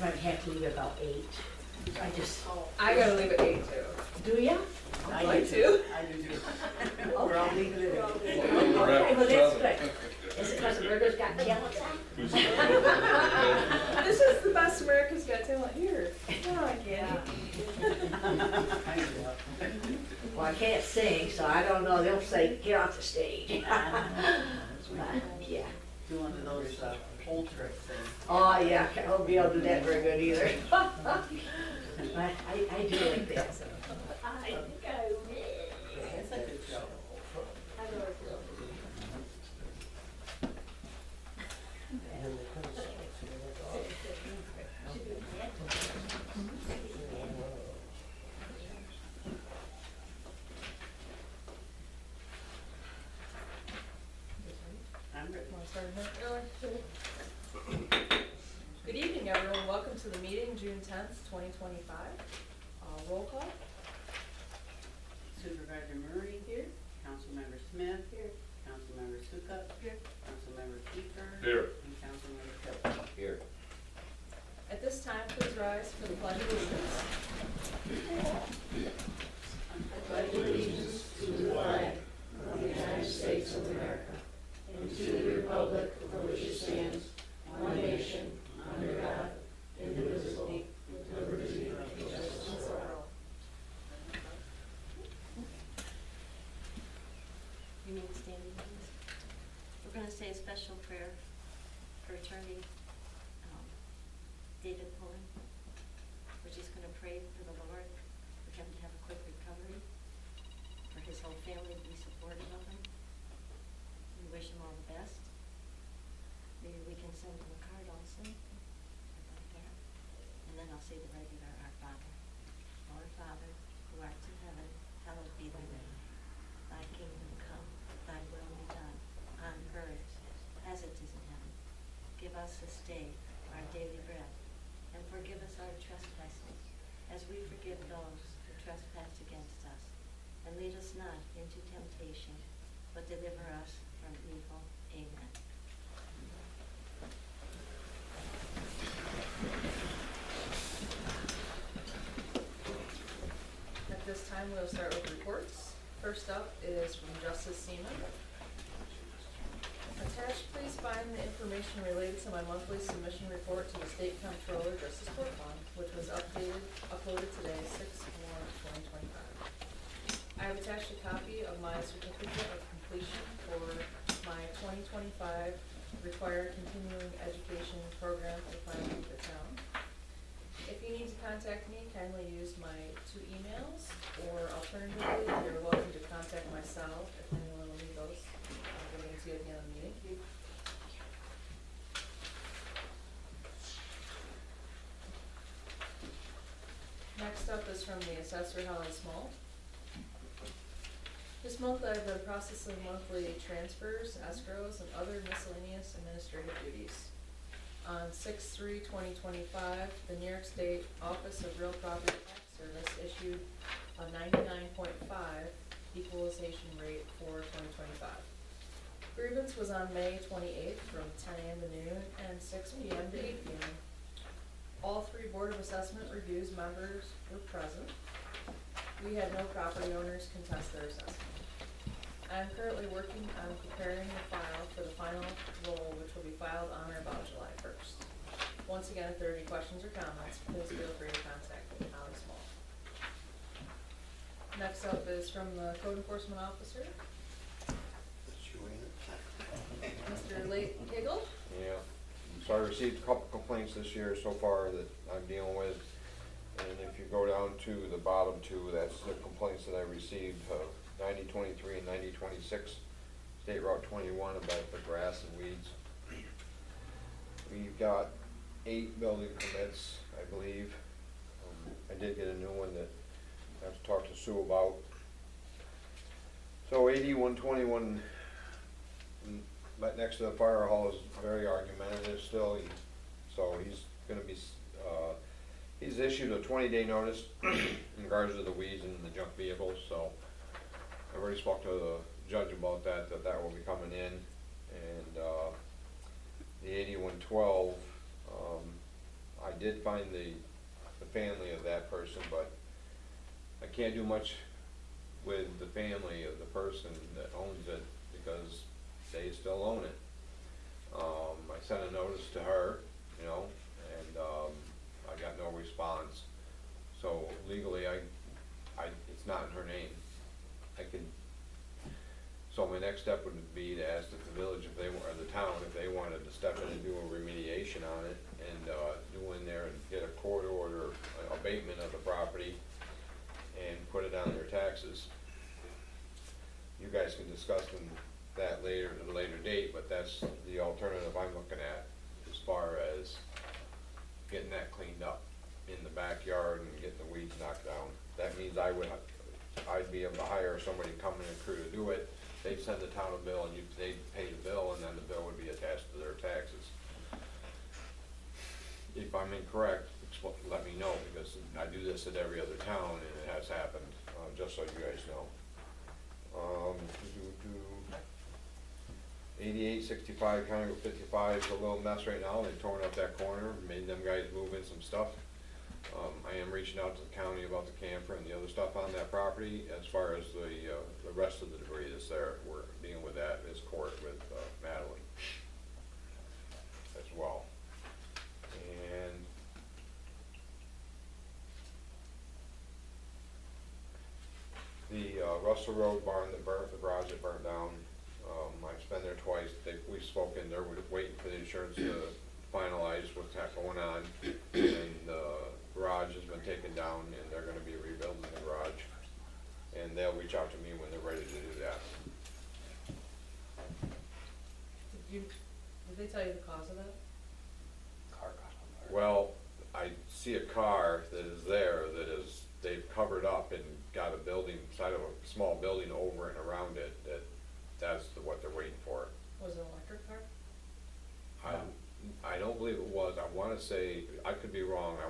might have to leave about 8. I gotta leave at 8 too. Do ya? I'd like to. I do too. We're all leaving it. Okay, well, that's good. Is it because the burger's got talent on? This is the best America's Got Talent here. Come on, Candy. Well, I can't sing, so I don't know. They'll say, get off the stage. But, yeah. Do one of those pole trick things. Oh, yeah, I won't be able to do that very good either. But I do like that. I think I will. That's a good show. I'm ready. Want to start early? Good evening, everyone. Welcome to the meeting, June 10th, 2025. Roll call. Supervisor Murray here, Councilmember Smith here, Councilmember Sukup here, Councilmember Kiefer Here. and Councilmember Phillips. Here. At this time, please rise for the Pledge of Allegiance. I pledge allegiance to the flag of the United States of America and to the republic for which it stands, one nation, under God, indivisible, with liberty and justice for all. You mean standing please? We're going to say a special prayer for attorney David Pullen. We're just going to pray for the Lord, for him to have a quick recovery, for his whole family to be supportive of him. We wish him all the best. Maybe we can send him a card also. I'd like that. And then I'll say the regular Our Father. Our Father, who art in heaven, hallowed be thy name. Thy kingdom come, thy will be done, on earth as it is in heaven. Give us this day our daily bread, and forgive us our trespasses, as we forgive those who trespass against us. And lead us not into temptation, but deliver us from evil. Amen. At this time, we'll start with reports. First up is from Justice Seaman. Attached, please find the information related to my monthly submission report to the State Comptroller, Justice Court Fund, which was uploaded today, 6/1/2025. I have attached a copy of my certificate of completion for my 2025 required continuing education program for filing the town. If you need to contact me, kindly use my 2 emails, or alternatively, you're welcome to contact myself if anyone will need those. We're going to see you at the end of the meeting. Next up is from the assessor, Holly Small. This month I've been processing monthly transfers, escrows, and other miscellaneous administrative duties. On 6/3/2025, the New York State Office of Real Property Tax Service issued a 99.5 equalization rate for 2025. Grievance was on May 28th from 10 a.m. to noon and 6 p.m. to 8 p.m. All 3 Board of Assessment Reviews members were present. We had no property owners contest their assessment. I am currently working on preparing the file for the final roll, which will be filed on or about July 1st. Once again, if there are any questions or comments, please feel free to contact me, Holly Small. Next up is from the Code Enforcement Officer, Mr. Lake Higgle. Yeah. So I received a couple complaints this year so far that I'm dealing with. And if you go down to the bottom 2, that's the complaints that I received, 9023 and 9026, State Route 21, about the grass and weeds. We've got 8 building permits, I believe. I did get a new one that I have to talk to Sue about. So 8121, right next to the fire hall, is very argumentative still. So he's going to be, he's issued a 20-day notice in regards to the weeds and the junk vehicles. So I've already spoke to the judge about that will be coming in. And the 8112, I I did find the family of that person, but I can't do much with the family of the person that owns it because they still own it. I sent a notice to her, you know, and I got no response. So legally, it's not in her name. So my next step would be to ask the village if they, or the town, if they wanted to step in and do a remediation on it and go in there and get a court order abatement of the property and put it on their taxes. You guys can discuss that later at a later date, but that's the alternative I'm looking at as far as getting that cleaned up in the backyard and getting the weeds knocked down. That means I'd be able to hire somebody coming in crew to do it. They'd send the town a bill and they'd pay the bill, and then the bill would be attached to their taxes. If I'm incorrect, let me know, because I do this at every other town and it has happened, just so you guys know. 8865 County Road 55 is a little mess right now. They've torn up that corner, made them guys move in some stuff. I am reaching out to the county about the camper and the other stuff on that property. As far as the rest of the debris that's there, we're dealing with that in this court with Madeline as well. And the Russell Road barn that burnt, the garage that burnt down, I've been there twice. We've spoken there. We're waiting for the insurance to finalize what's going on. And the garage has been taken down, and they're going to be rebuilding the garage. And they'll reach out to me when they're ready to do that. Did they tell you the cause of that? Car got on fire. Well, I see a car that is there they've covered up and got a building, side of a small building over and around it. That's what they're waiting for. Was it an electric car? I don't believe it was. I want to say, I could be wrong. I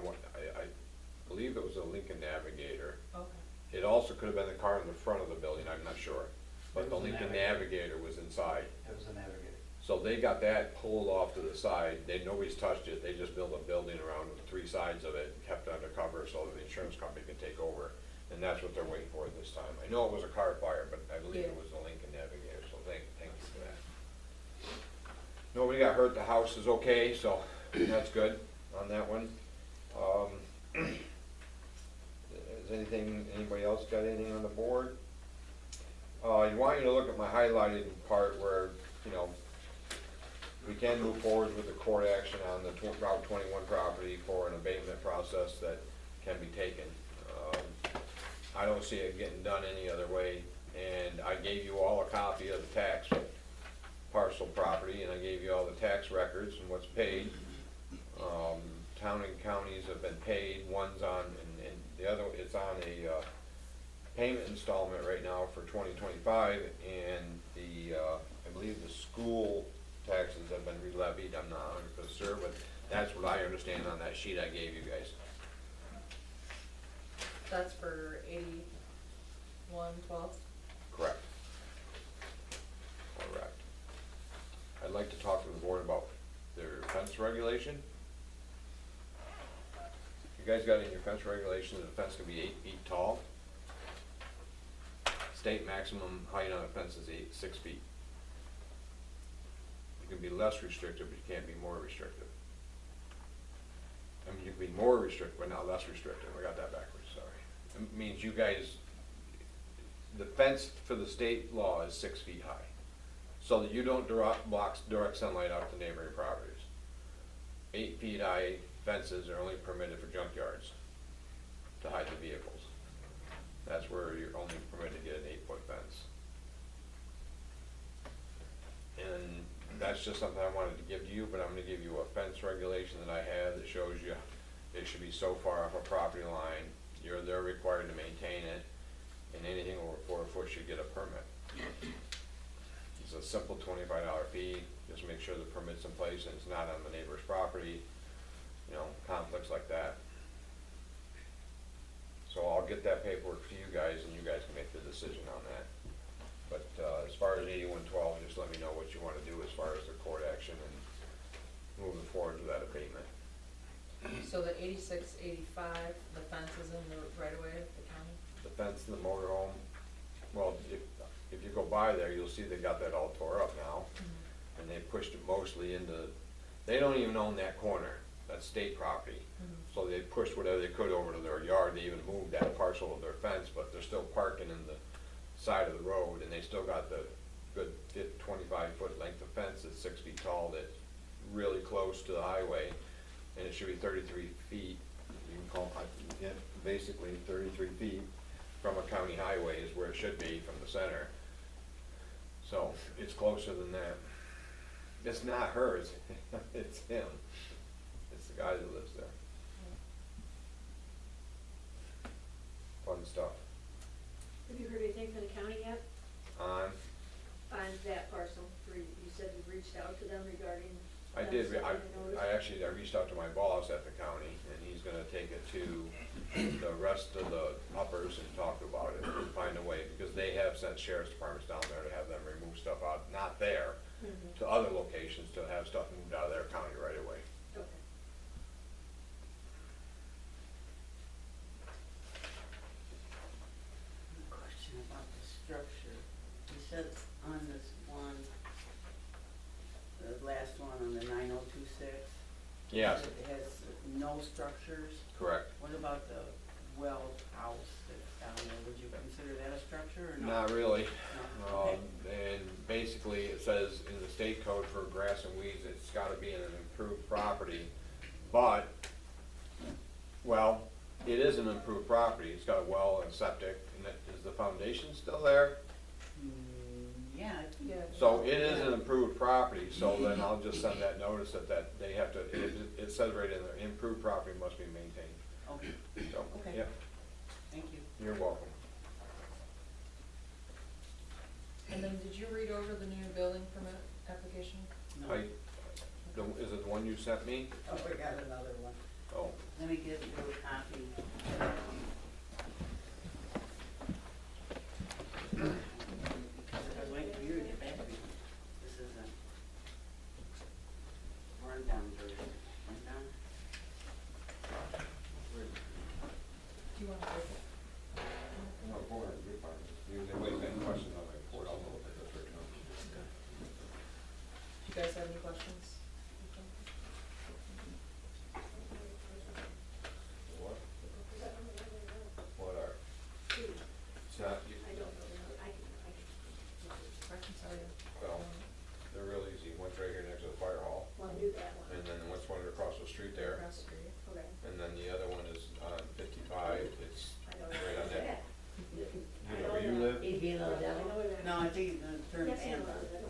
believe it was a Lincoln Navigator. Okay. It also could have been the car in the front of the building, I'm not sure. But It the was a Lincoln Navigator. Navigator was inside. It was a Navigator. So they got that pulled off to the side. Nobody's touched it. They just built a building around the three sides of it, kept it undercover so that the insurance company can take over. And that's what they're waiting for this time. I know it was a car fire, but I believe it was a Lincoln Navigator, so thank you for that. Nobody got hurt. The house is okay, so that's good on that one. Is anybody else got anything on the board? I want you to look at my highlighted part where, you know, we can move forward with the court action on the Route 21 property for an abatement process that can be taken. I don't see it getting done any other way, and I gave you all a copy of the tax parcel property, and I gave you all the tax records and what's paid. Town and counties have been paid. One's on, and the other, it's on a payment installment right now for 2025, and I believe the school taxes have been re-levied. I'm not 100% sure, but that's what I understand on that sheet I gave you guys. That's for 8112? Correct. Correct. I'd like to talk to the board about their fence regulation. You guys got in your fence regulation that the fence can be 8 feet tall. State maximum height on a fence is 6 feet. You can be less restrictive, but you can't be more restrictive. I mean, you can be more restrictive, but not less restrictive. I got that backwards, sorry. It means you guys, the fence for the state law is 6 feet high, so that you don't block direct sunlight out to neighboring properties. 8 feet high fences are only permitted for junkyards to hide the vehicles. That's where you're only permitted to get an 8-foot fence. And that's just something I wanted to give to you, but I'm gonna give you a fence regulation that I have that shows you it should be so far off a property line. They're required to maintain it, and anything over 4 foot should get a permit. It's a simple $25 fee. Just make sure the permit's in place and it's not on the neighbor's property. You know, conflicts like that. So I'll get that paperwork to you guys, and you guys can make the decision on that. But as far as 8112, just let me know what you want to do as far as the court action and moving forward with that abatement. So the 8685, the fence is in the right of way of the county? The fence in the motorhome, well, if you go by there, you'll see they got that all tore up now. And they pushed it mostly into, they don't even own that corner, that's state property. So they pushed whatever they could over to their yard, they even moved that parcel of their fence, but they're still parking in the side of the road, and they still got the good 25-foot length of fence that's 6 feet tall, that's really close to the highway, and it should be 33 feet. You can call, yeah, basically 33 feet from a county highway is where it should be from the center. So it's closer than that. It's not hers, it's him. It's the guy that lives there. Fun stuff. Have you heard anything from the county yet On, on that parcel? You said you reached out to them regarding. I did, them I sending a notice? actually, I reached out to my boss at the county, and he's gonna take it to the rest of the uppers and talk about it, and find a way, because they have sent sheriff's departments down there to have them remove stuff out, not there, Mhm. to other locations to have stuff moved out of their county right away. Okay. Question about the structure. You said on this one, the last one on the 9026. Yes, It has no structures. correct. What about the well house that's down there? Would you consider that a structure or not? Not really. No? Okay. And basically, it says in the state code for grass and weeds, it's gotta be in an improved property. But, well, it is an improved property. It's got a well and septic, and is the foundation still there? Yeah. I think- Yeah. So it is an improved property, so then I'll just send that notice that they have to, it says right in there, improved property must be maintained. Okay, So, Okay. yep, thank you. you're welcome. And then did you read over the new building permit application? No. Is it the one you sent me? Oh, I got another one. Oh, Let me give you a copy. Because I was waiting for you to get back to me. This is a rundown version. Rundown? Do you want to take it? no, go ahead, you're fine. You wait, any questions on my report, I'll go with it, that's written up. Do you guys have any questions? What? What are? It's not, I don't know. I can. I can tell you. well, they're real easy. One's right here next to the fire hall, Want to do that one? and then one's one across the street there, Across the street. Okay. and then the other one is on 55. It's I know right on where that. it's You know where you live? at. I know where that is. No, I think the term Yes, I know and. where that is.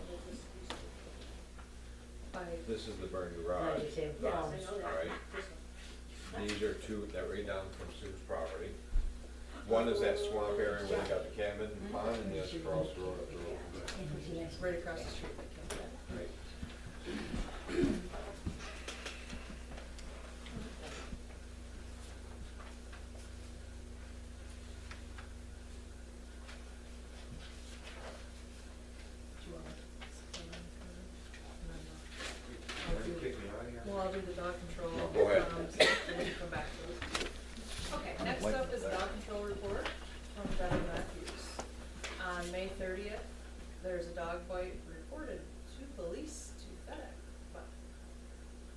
By, This is the burn garage. Yes, I know that. All right. This one. These are two that right down from Sue's property. One is that swamp area where they got the cabin and pond, and the other's across the road up the road. it's right across the street. Right. Do you want to? Kick me out of here? Well, I'll do the dog control. No, go ahead. So we can come back to it. Okay, next up is the dog control report from Devin Matthews. On May 30th, there's a dog bite reported to police to FedEx.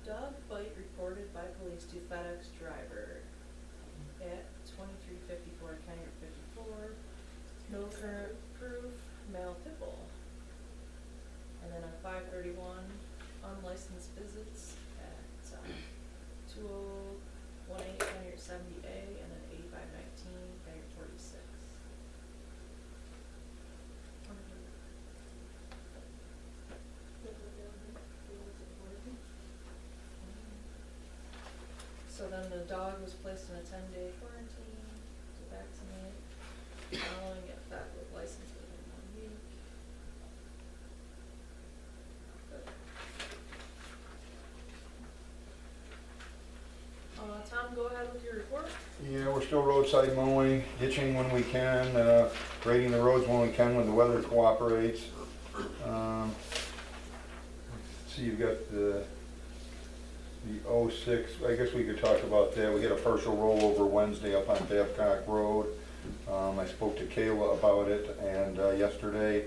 Dog bite reported by police to FedEx driver at 2354 County Route 54. No current proof, male pit bull. And then on 531, unlicensed visits at 2018 County Route 70A, and then 8519 County Route 46. So then the dog was placed in a 10-day quarantine to vaccinate, following it back with license within 1 week. Tom, go ahead with your report. Yeah, we're still roadside mowing, ditching when we can, grading the roads when we can when the weather cooperates. See, you've got the The 06, I guess we could talk about that. We had a partial rollover Wednesday up on Babcock Road. I spoke to Kayla about it, and yesterday,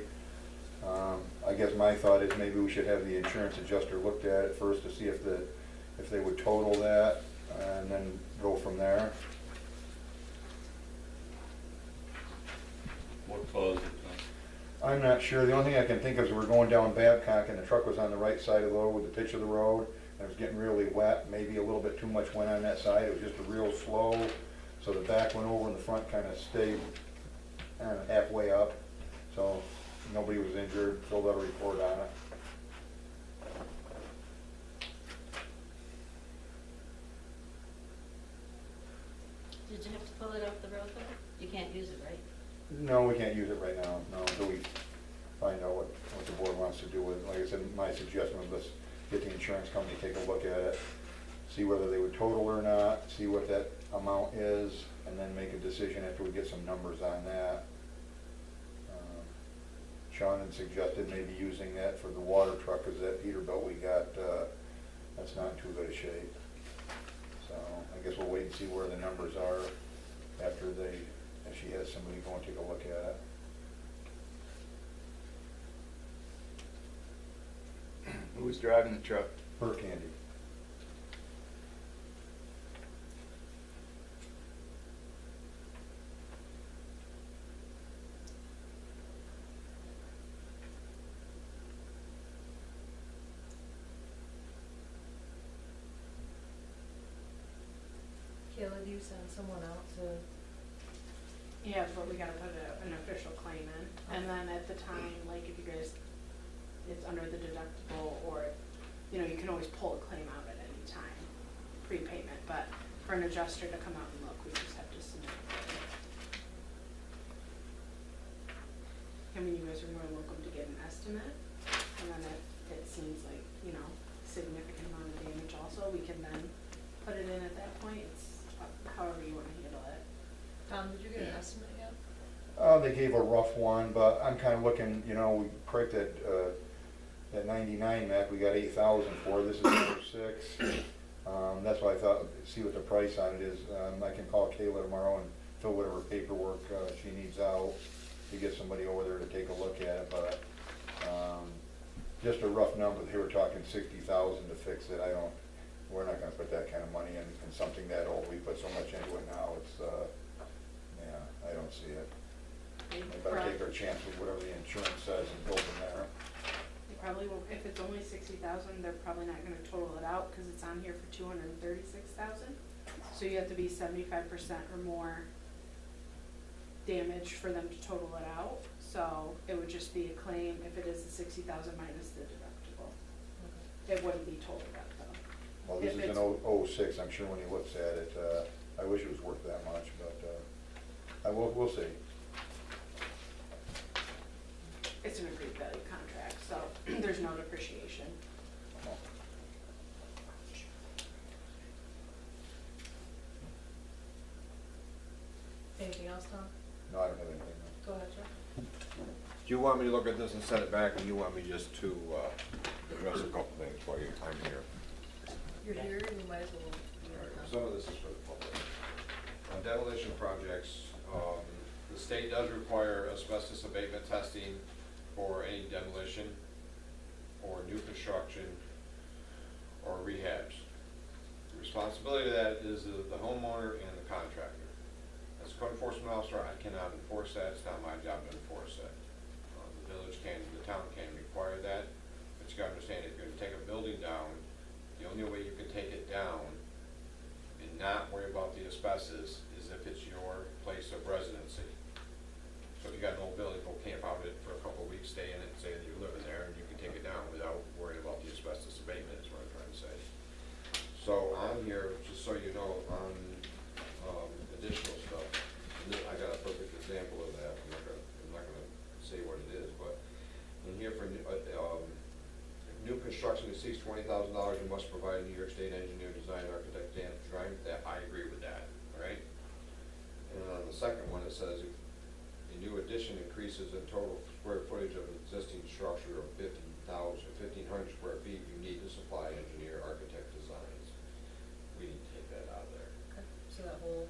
I guess my thought is maybe we should have the insurance adjuster looked at it first to see if they would total that, and then go from there. What caused it? I'm not sure. The only thing I can think of is we're going down Babcock and the truck was on the right side of the road with the pitch of the road. And it was getting really wet, maybe a little bit too much went on that side. It was just a real slow. So the back went over and the front kind of stayed halfway up. So nobody was injured, filled out a report on it. Did you have to pull it off the road though? You can't use it, right? No, we can't use it right now, no, until we find out what the board wants to do with it. Like I said, my suggestion was let's get the insurance company to take a look at it, see whether they would total or not, see what that amount is, and then make a decision after we get some numbers on that. Sean had suggested maybe using that for the water truck, because that Peterbilt we got, that's not in too good a shape. So I guess we'll wait and see where the numbers are after if she has somebody go and take a look at it. Who was driving the truck? Per Candy. Kayla, do you send someone out to, Yeah, but we gotta put an official claim in, and then at the time, like if you guys, it's under the deductible, or, you know, you can always pull a claim out at any time, prepayment, but for an adjuster to come out and look, we just have to submit it. I mean, you guys are more welcome to get an estimate, and then it seems like, you know, significant amount of damage also, we can then put it in at that point, it's however you wanna handle it. Tom, did you get an estimate yet? They gave a rough one, but I'm kind of looking, you know, we pricked that 99 Mac, we got 8,000 for, this is 6. That's why I thought, see what the price on it is. I can call Kayla tomorrow and fill whatever paperwork she needs out to get somebody over there to take a look at it, but just a rough number, they were talking 60,000 to fix it. We're not gonna put that kind of money in something that old. We put so much into it now, it's, yeah, I don't see it. We better take our chance with whatever the insurance says and go from there. They probably will, if it's only 60,000, they're probably not gonna total it out, cause it's on here for 236,000. So you have to be 75% or more damage for them to total it out. So it would just be a claim if it is the 60,000 minus the deductible. It wouldn't be totaled out though. Well, this If is it's- an 06, I'm sure when he looks at it, I wish it was worth that much, but we'll see. It's an agreed value contract, so there's no depreciation. Anything else, Tom? No, I don't have anything. Go ahead, Jeff. Do you want me to look at this and send it back, or you want me just to address a couple things while I'm here? You're here, you might as well. Some of this is for the public. On demolition projects, the state does require asbestos abatement testing for any demolition or new construction or rehabs. The responsibility of that is the homeowner and the contractor. As a code enforcement officer, I cannot enforce that. It's not my job to enforce that. The village can, the town can require that, but you gotta understand, if you're gonna take a building down, the only way you can take it down and not worry about the asbestos is if it's your place of residency. So if you got an old building, go camp out in it for a couple of weeks, stay in it, say that you're living there, and you can take it down without worrying about the asbestos abatement, is what I'm trying to say. So on here, just so you know, on additional stuff, and I got a perfect example of that. I'm not gonna say what it is, but in here for new construction exceeds $20,000, you must provide a New York State engineer, design, architect, drawing. That, I agree with that, all right? And on the second one, it says, a new addition increases in total square footage of an existing structure of 1,500 square feet, you need to supply engineer, architect designs. it out of there. Okay, so that whole